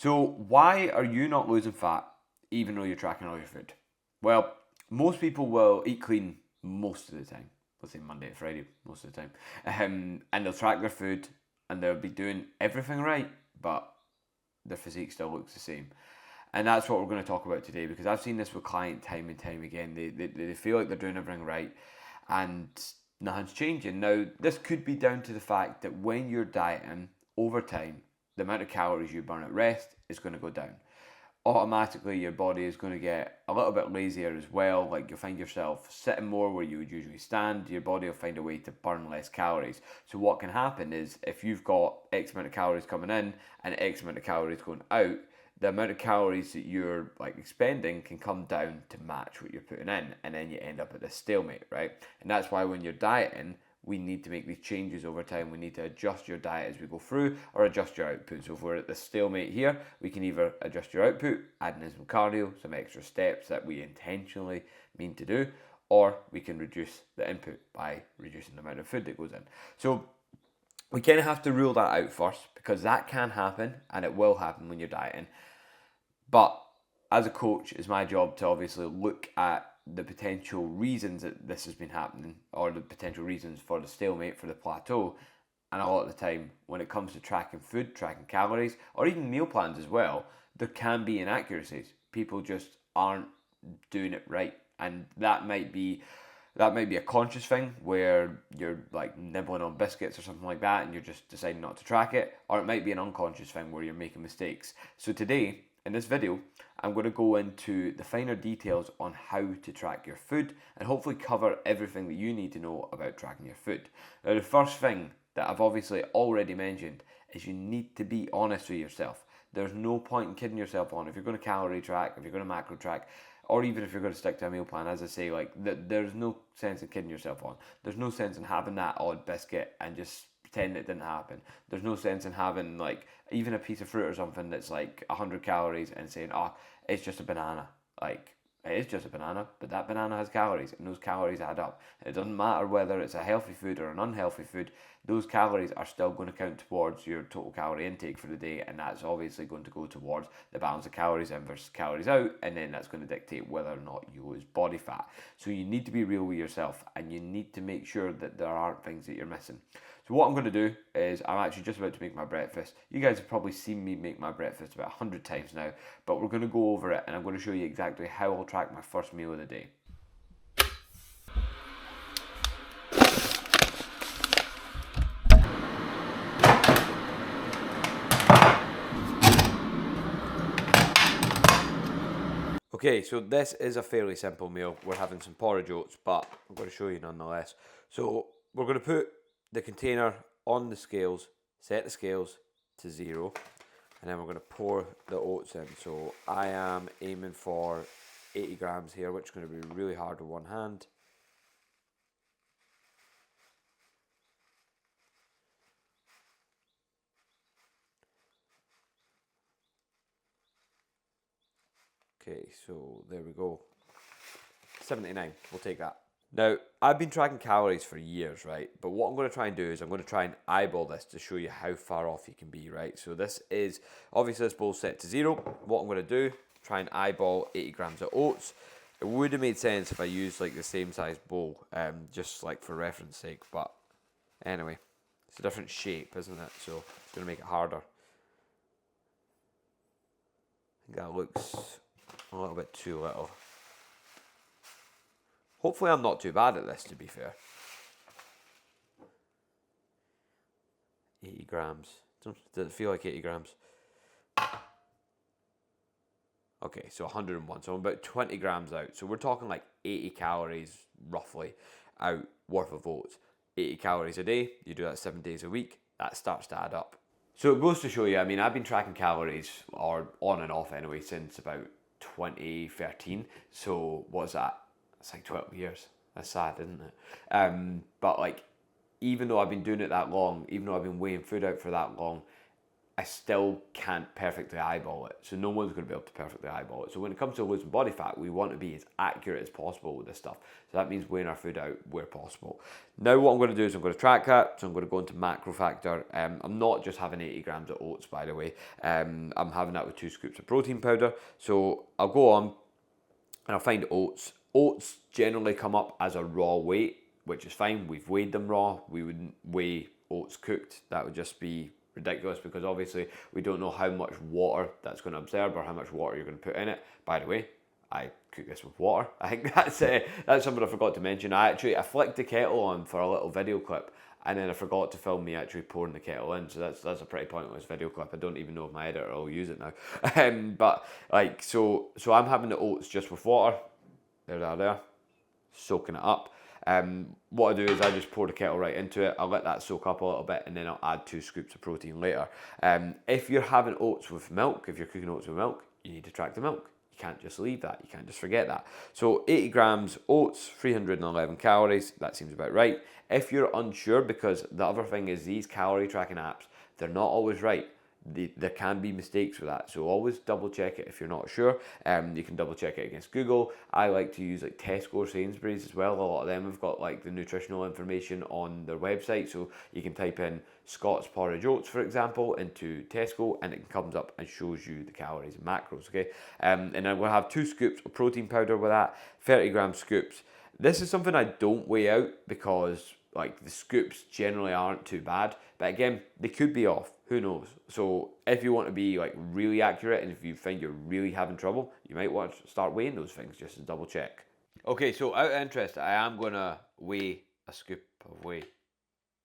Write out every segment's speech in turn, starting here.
So why are you not losing fat even though you're tracking all your food? Well, most people will eat clean most of the time. Let's say Monday to Friday most of the time. And they'll track their food and they'll be doing everything right, but their physique still looks the same. And that's what we're going to talk about today, because I've seen this with clients time and time again. They feel like they're doing everything right and nothing's changing. Now, this could be down to the fact that when you're dieting over time, the amount of calories you burn at rest is going to go down. Automatically, your body is going to get a little bit lazier as well. Like, you'll find yourself sitting more where you would usually stand. Your body will find a way to burn less calories. So what can happen is, if you've got X amount of calories coming in and X amount of calories going out, the amount of calories that you're like expending can come down to match what you're putting in, and then you end up at this stalemate, right? And that's why when you're dieting, we need to make these changes over time. We need to adjust your diet as we go through, or adjust your output. So if we're at the stalemate here, we can either adjust your output, adding in some cardio, some extra steps that we intentionally mean to do, or we can reduce the input by reducing the amount of food that goes in. So we kind of have to rule that out first, because that can happen and it will happen when you're dieting. But as a coach, it's my job to obviously look at the potential reasons that this has been happening, or the potential reasons for the stalemate, for the plateau. And a lot of the time, when it comes to tracking food, tracking calories, or even meal plans as well, there can be inaccuracies. People just aren't doing it right. And that might be a conscious thing where you're like nibbling on biscuits or something like that and you're just deciding not to track it, or it might be an unconscious thing where you're making mistakes. So today, in this video, I'm going to go into the finer details on how to track your food and hopefully cover everything that you need to know about tracking your food. Now, the first thing that I've obviously already mentioned is you need to be honest with yourself. There's no point in kidding yourself on. If you're going to calorie track, if you're going to macro track, or even if you're going to stick to a meal plan, as I say, like there's no sense in kidding yourself on. There's no sense in having that odd biscuit and just pretend it didn't happen. There's no sense in having like even a piece of fruit or something that's like 100 calories and saying, oh, it's just a banana. Like, it is just a banana, but that banana has calories, and those calories add up. It doesn't matter whether it's a healthy food or an unhealthy food, those calories are still going to count towards your total calorie intake for the day, and that's obviously going to go towards the balance of calories in versus calories out, and then that's going to dictate whether or not you lose body fat. So you need to be real with yourself, and you need to make sure that there aren't things that you're missing. So what I'm going to do is, I'm actually just about to make my breakfast. You guys have probably seen me make my breakfast about 100 times now, but we're going to go over it and I'm going to show you exactly how I'll track my first meal of the day. Okay, so this is a fairly simple meal. We're having some porridge oats, but I'm going to show you nonetheless. So we're going to put the container on the scales, set the scales to 0, and then we're going to pour the oats in. So I am aiming for 80 grams here, which is going to be really hard with one hand. Okay, so there we go. 79, we'll take that. Now, I've been tracking calories for years, right? But what I'm going to try and do is I'm going to try and eyeball this to show you how far off you can be, right? So this is, obviously this bowl's set to 0. What I'm going to do, try and eyeball 80 grams of oats. It would have made sense if I used like the same size bowl, just like for reference sake. But anyway, it's a different shape, isn't it? So it's going to make it harder. I think that looks a little bit too little. Hopefully I'm not too bad at this, to be fair. 80 grams. Does it feel like 80 grams? Okay, so 101. So I'm about 20 grams out. So we're talking like 80 calories, roughly, out worth of oats. 80 calories a day, you do that 7 days a week, that starts to add up. So it goes to show you, I mean, I've been tracking calories, or on and off anyway, since about 2013. So what's that? It's like 12 years. That's sad, isn't it? But like, even though I've been doing it that long, even though I've been weighing food out for that long, I still can't perfectly eyeball it. So no one's going to be able to perfectly eyeball it. So when it comes to losing body fat, we want to be as accurate as possible with this stuff. So that means weighing our food out where possible. Now what I'm going to do is I'm going to track that. So I'm going to go into Macro Factor. I'm not just having 80 grams of oats, by the way. I'm having that with 2 scoops of protein powder. So I'll go on and I'll find oats. Oats generally come up as a raw weight, which is fine. We've weighed them raw. We wouldn't weigh oats cooked. That would just be ridiculous because obviously we don't know how much water that's going to absorb or how much water you're going to put in it. By the way, I cook this with water. I think that's something I forgot to mention. I flicked the kettle on for a little video clip, and then I forgot to film me actually pouring the kettle in. So that's a pretty pointless video clip. I don't even know if my editor will use it now. But like so I'm having the oats just with water. There, soaking it up. What I do is I just pour the kettle right into it. I'll let that soak up a little bit and then I'll add 2 scoops of protein later. If you're having oats with milk, if you're cooking oats with milk, you need to track the milk. You can't just leave that. You can't just forget that. So 80 grams oats, 311 calories. That seems about right. If you're unsure, because the other thing is these calorie tracking apps, they're not always right. There can be mistakes with that, so always double check it if you're not sure. You can double check it against Google. I like to use like Tesco or Sainsbury's as well. A lot of them have got like the nutritional information on their website, so you can type in Scott's porridge oats, for example, into Tesco, and it comes up and shows you the calories and macros. Okay, and then we'll have 2 scoops of protein powder with that, 30 gram scoops. This is something I don't weigh out because like the scoops generally aren't too bad, but again, they could be off. Who knows? So if you want to be like really accurate and if you find you're really having trouble, you might want to start weighing those things just to double check. Okay, so out of interest, I am going to weigh a scoop of whey.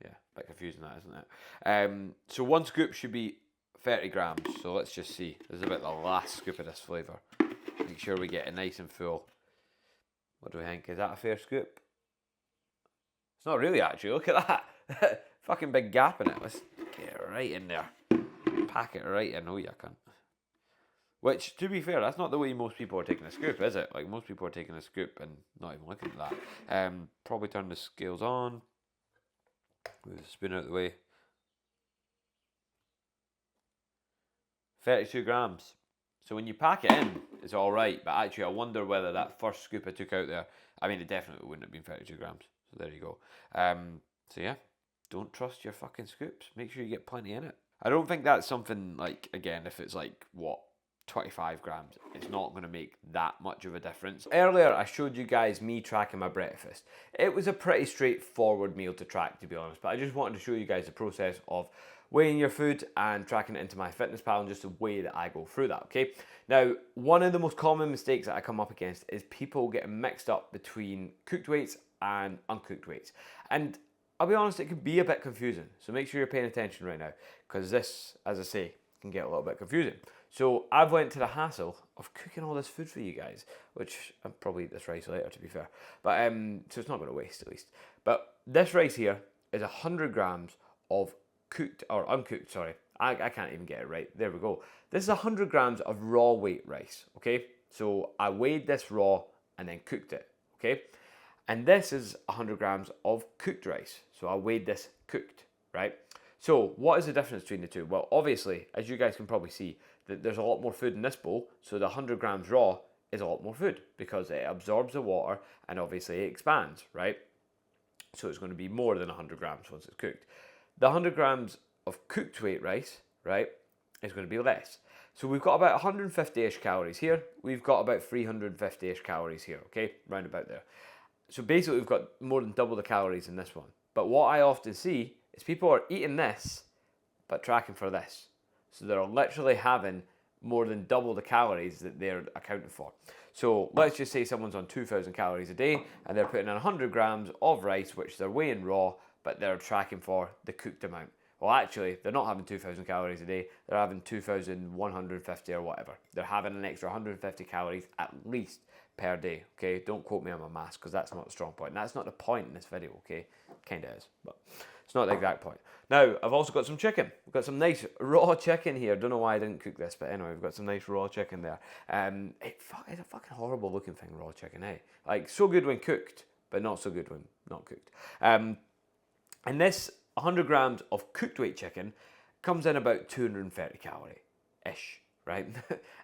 Yeah, a bit confusing that, isn't it? So 1 scoop should be 30 grams. So let's just see. This is about the last scoop of this flavour. Make sure we get it nice and full. What do we think? Is that a fair scoop? It's not really actually. Look at that. Fucking big gap in it. Let's get it right in there. Pack it right in. Oh, you can't. Which, to be fair, that's not the way most people are taking a scoop, is it? Like, most people are taking a scoop and not even looking at that. Probably turn the scales on. Move the spoon out of the way. 32 grams. So when you pack it in, it's all right. But actually, I wonder whether that first scoop I took out there, I mean, it definitely wouldn't have been 32 grams. So there you go. So yeah, don't trust your fucking scoops. Make sure you get plenty in it. I don't think that's something like, again, if it's like, 25 grams, it's not going to make that much of a difference. Earlier, I showed you guys me tracking my breakfast. It was a pretty straightforward meal to track, to be honest, but I just wanted to show you guys the process of weighing your food and tracking it into MyFitnessPal and just the way that I go through that, okay? Now, one of the most common mistakes that I come up against is people getting mixed up between cooked weights and uncooked weights. And I'll be honest, it can be a bit confusing. So make sure you're paying attention right now, because this, as I say, can get a little bit confusing. So I've went to the hassle of cooking all this food for you guys, which I'll probably eat this rice later, to be fair. But so it's not going to waste, at least. But this rice here is 100 grams of cooked, or uncooked, sorry. I can't even get it right. There we go. This is 100 grams of raw weight rice, okay? So I weighed this raw and then cooked it, okay? And this is 100 grams of cooked rice. So I weighed this cooked, right? So what is the difference between the two? Well, obviously, as you guys can probably see, that there's a lot more food in this bowl. So the 100 grams raw is a lot more food because it absorbs the water and obviously it expands, right? So it's going to be more than 100 grams once it's cooked. The 100 grams of cooked weight rice, right, is going to be less. So we've got about 150-ish calories here. We've got about 350-ish calories here, okay? Round about there. So basically we've got more than double the calories in this one. But what I often see is people are eating this, but tracking for this. So they're literally having more than double the calories that they're accounting for. So let's just say someone's on 2,000 calories a day and they're putting in 100 grams of rice, which they're weighing raw, but they're tracking for the cooked amount. Well, actually, they're not having 2,000 calories a day. They're having 2,150 or whatever. They're having an extra 150 calories at least per day, okay? Don't quote me on my maths because that's not the strong point. And that's not the point in this video, okay? Kind of is, but it's not the exact point. Now, I've also got some chicken. We've got some nice raw chicken here. Don't know why I didn't cook this, but anyway, we've got some nice raw chicken there. It's a fucking horrible looking thing, raw chicken, eh? Like, so good when cooked, but not so good when not cooked. And this 100 grams of cooked weight chicken comes in about 230 calorie-ish, right?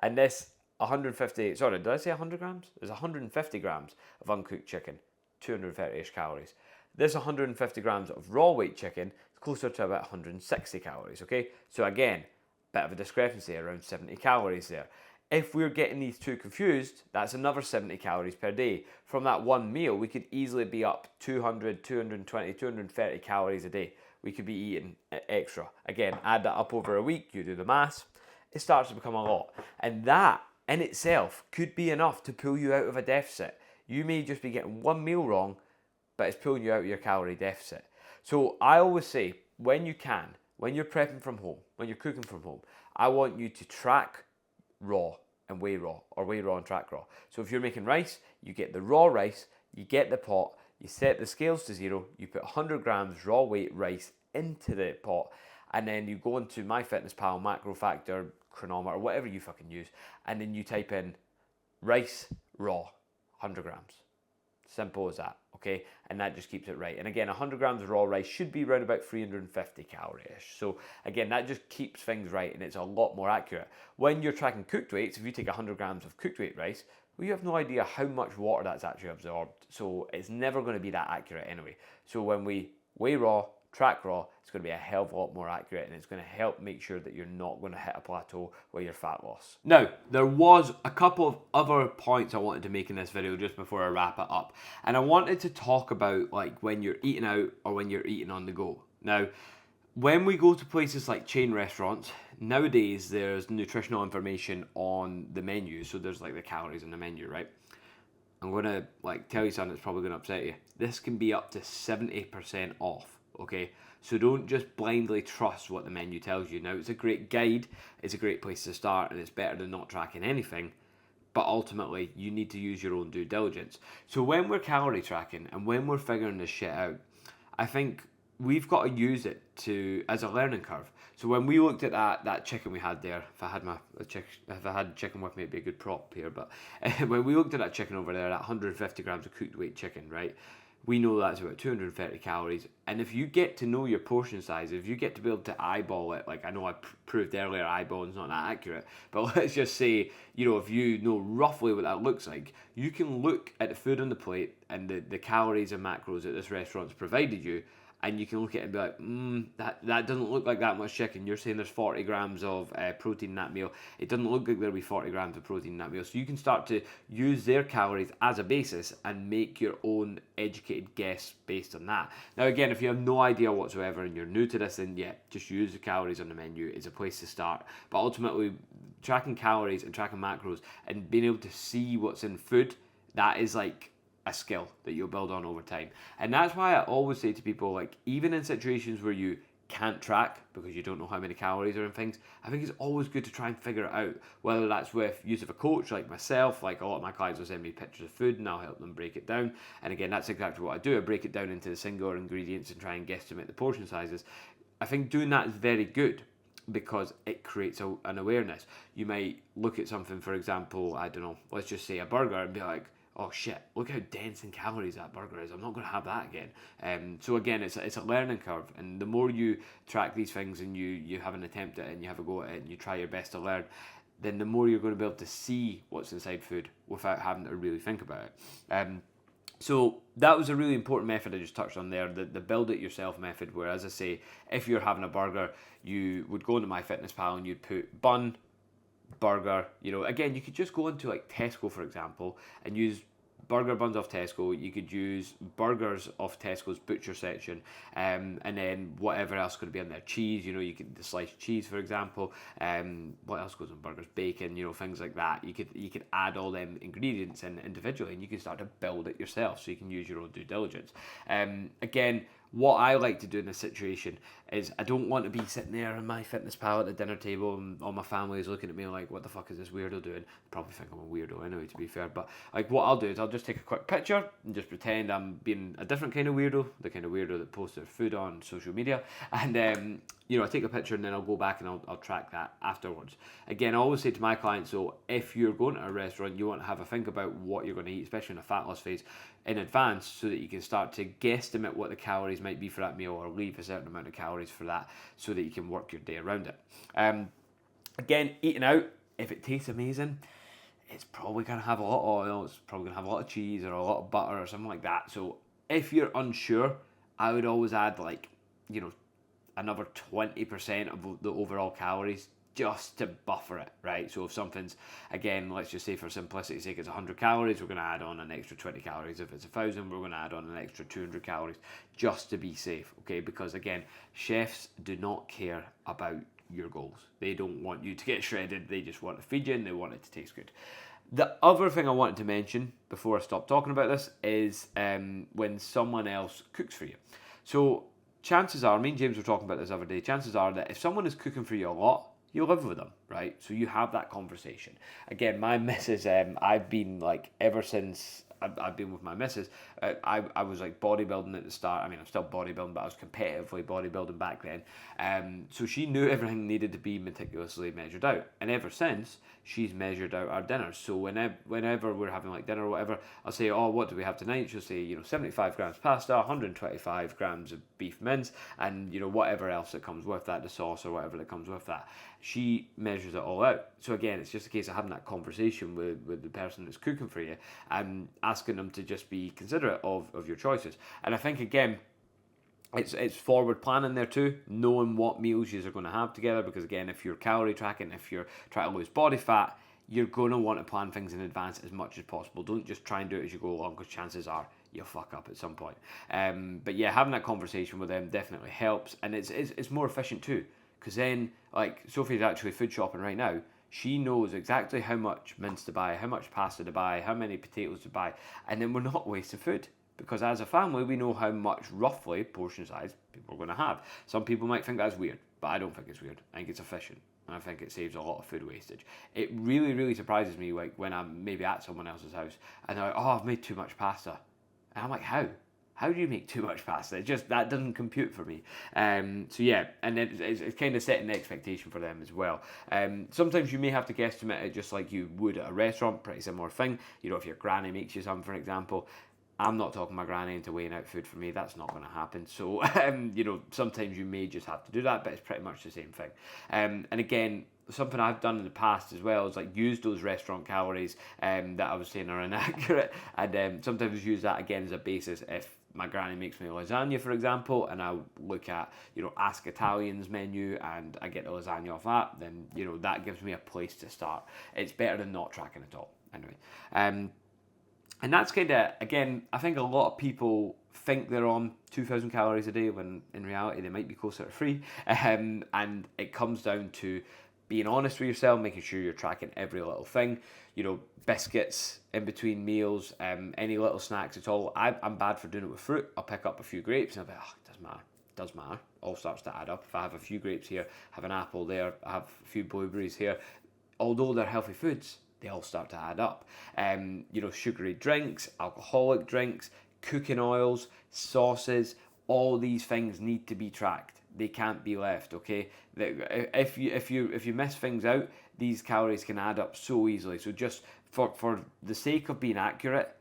And this 150, sorry, did I say 100 grams? There's 150 grams of uncooked chicken, 230-ish calories. This 150 grams of raw weight chicken is closer to about 160 calories, okay? So again, bit of a discrepancy, around 70 calories there. If we're getting these two confused, that's another 70 calories per day. From that one meal, we could easily be up 200, 220, 230 calories a day. We could be eating extra. Again, add that up over a week, you do the maths, it starts to become a lot. And that in itself could be enough to pull you out of a deficit. You may just be getting one meal wrong, but it's pulling you out of your calorie deficit. So I always say, when you can, when you're prepping from home, when you're cooking from home, I want you to track raw and weigh raw, or weigh raw and track raw. So if you're making rice, you get the raw rice, you get the pot, you set the scales to 0, you put 100 grams raw weight rice into the pot, and then you go into MyFitnessPal, Macro Factor, Chronometer, whatever you fucking use, and then you type in rice raw, 100 grams. Simple as that, okay? And that just keeps it right. And again, 100 grams of raw rice should be around about 350 calorie-ish. So again, that just keeps things right, and it's a lot more accurate. When you're tracking cooked weights, if you take 100 grams of cooked weight rice, well, you have no idea how much water that's actually absorbed. So it's never going to be that accurate anyway. So when we weigh raw, track raw, it's going to be a hell of a lot more accurate, and it's going to help make sure that you're not going to hit a plateau with your fat loss. Now, there was a couple of other points I wanted to make in this video just before I wrap it up, and I wanted to talk about like when you're eating out or when you're eating on the go. Now, when we go to places like chain restaurants, nowadays there's nutritional information on the menu, so there's like the calories on the menu, right? I'm going to like tell you something that's probably going to upset you. This can be up to 70% off. Okay, so don't just blindly trust what the menu tells you. Now, it's a great guide, it's a great place to start, and it's better than not tracking anything, but ultimately you need to use your own due diligence. So when we're calorie tracking and when we're figuring this shit out, I think we've got to use it as a learning curve. So when we looked at that chicken we had there, if I had chicken with me, it'd be a good prop here, but when we looked at that chicken over there, that 150 grams of cooked weight chicken, right? We know that's about 230 calories. And if you get to know your portion size, if you get to be able to eyeball it, like I know I proved earlier eyeballing's not that accurate, but let's just say, if you know roughly what that looks like, you can look at the food on the plate and the calories and macros that this restaurant's provided you, and you can look at it and be like, that doesn't look like that much chicken. You're saying there's 40 grams of protein in that meal. It doesn't look like there'll be 40 grams of protein in that meal. So you can start to use their calories as a basis and make your own educated guess based on that. Now again, if you have no idea whatsoever and you're new to this, then yeah, just use the calories on the menu. It's a place to start. But ultimately, tracking calories and tracking macros and being able to see what's in food, that is like a skill that you'll build on over time. And that's why I always say to people, like, even in situations where you can't track because you don't know how many calories are in things, I think it's always good to try and figure it out, whether that's with use of a coach like myself. Like a lot of my clients will send me pictures of food and I'll help them break it down. And again, that's exactly what I do. I break it down into the singular ingredients and try and guesstimate the portion sizes. I think doing that is very good because it creates an awareness. You might look at something, for example, I don't know, let's just say a burger, and be like, oh shit, look how dense in calories that burger is. I'm not going to have that again. So again, it's a learning curve. And the more you track these things and you have an attempt at it and you have a go at it and you try your best to learn, then the more you're going to be able to see what's inside food without having to really think about it. So that was a really important method I just touched on there, the build it yourself method, where, as I say, if you're having a burger, you would go into MyFitnessPal and you'd put bun, burger. Again, you could just go into like Tesco, for example, and use burger buns off Tesco. You could use burgers off Tesco's butcher section, and then whatever else could be in there. Cheese, you could the sliced cheese, for example. What else goes on burgers? Bacon, things like that. You could add all them ingredients in individually, and you can start to build it yourself. So you can use your own due diligence. Again, what I like to do in this situation is I don't want to be sitting there on MyFitnessPal at the dinner table and all my family is looking at me like, what the fuck is this weirdo doing? Probably think I'm a weirdo anyway, to be fair. But like, what I'll do is I'll just take a quick picture and just pretend I'm being a different kind of weirdo, the kind of weirdo that posts their food on social media. And I take a picture and then I'll go back and I'll track that afterwards. Again, I always say to my clients, so if you're going to a restaurant, you want to have a think about what you're going to eat, especially in a fat loss phase, in advance, so that you can start to guesstimate what the calories might be for that meal, or leave a certain amount of calories for that, so that you can work your day around it. Again, eating out, if it tastes amazing, it's probably going to have a lot of oil, it's probably going to have a lot of cheese or a lot of butter or something like that. So if you're unsure, I would always add another 20% of the overall calories, just to buffer it, right? So if something's, again, let's just say for simplicity's sake, it's 100 calories, we're going to add on an extra 20 calories. If it's 1,000, we're going to add on an extra 200 calories, just to be safe, okay? Because again, chefs do not care about your goals. They don't want you to get shredded, they just want to feed you and they want it to taste good. The other thing I wanted to mention before I stop talking about this is when someone else cooks for you. So chances are, me and James were talking about this the other day, chances are that if someone is cooking for you a lot, you live with them, right? So you have that conversation. Again, my missus, I've been ever since I've been with my missus, I was bodybuilding at the start. I mean, I'm still bodybuilding, but I was competitively bodybuilding back then. So she knew everything needed to be meticulously measured out. And ever since, she's measured out our dinners. So whenever we're having dinner or whatever, I'll say, oh, what do we have tonight? She'll say, 75 grams pasta, 125 grams of beef mince, and, whatever else that comes with that, the sauce or whatever that comes with that. She measures it all out. So again, it's just a case of having that conversation with the person that's cooking for you and asking them to just be considerate of your choices. And I think, again, it's forward planning there too, knowing what meals you are going to have together, because again, if you're calorie tracking, if you're trying to lose body fat, you're going to want to plan things in advance as much as possible. Don't just try and do it as you go along, because chances are you'll fuck up at some point. But yeah, having that conversation with them definitely helps, and it's more efficient too, because then, Sophie's actually food shopping right now. She knows exactly how much mince to buy, how much pasta to buy, how many potatoes to buy, and then we're not wasting food. Because as a family, we know how much, roughly, portion size people are going to have. Some people might think that's weird, but I don't think it's weird. I think it's efficient, and I think it saves a lot of food wastage. It really, really surprises me, when I'm maybe at someone else's house, and they're like, oh, I've made too much pasta. And I'm like, how? How do you make too much pasta? That doesn't compute for me. So yeah, and it's kind of setting the expectation for them as well. Sometimes you may have to guesstimate it just like you would at a restaurant, pretty similar thing. If your granny makes you something, for example, I'm not talking my granny into weighing out food for me. That's not going to happen. So, sometimes you may just have to do that, but it's pretty much the same thing. And again, something I've done in the past as well is use those restaurant calories that I was saying are inaccurate, and sometimes use that again as a basis. If my granny makes me lasagna, for example, and I look at, Ask Italian's menu and I get the lasagna off that, then, that gives me a place to start. It's better than not tracking at all. Anyway, and that's kind of, again, I think a lot of people think they're on 2,000 calories a day when in reality they might be closer to 3. And it comes down to being honest with yourself, making sure you're tracking every little thing. Biscuits in between meals, any little snacks at all. I'm bad for doing it with fruit. I'll pick up a few grapes and I'll be like, it doesn't matter. It does matter. All starts to add up. If I have a few grapes here, have an apple there, I have a few blueberries here, although they're healthy foods, they all start to add up. Sugary drinks, alcoholic drinks, cooking oils, sauces, all these things need to be tracked. They can't be left, okay? If you miss things out, these calories can add up so easily. So just for the sake of being accurate,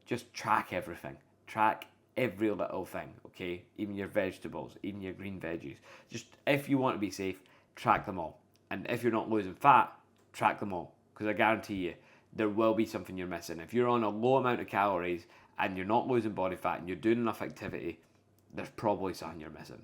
just track everything. Track every little thing, okay? Even your vegetables, even your green veggies. Just, if you want to be safe, track them all. And if you're not losing fat, track them all. Because I guarantee you, there will be something you're missing. If you're on a low amount of calories and you're not losing body fat and you're doing enough activity, there's probably something you're missing.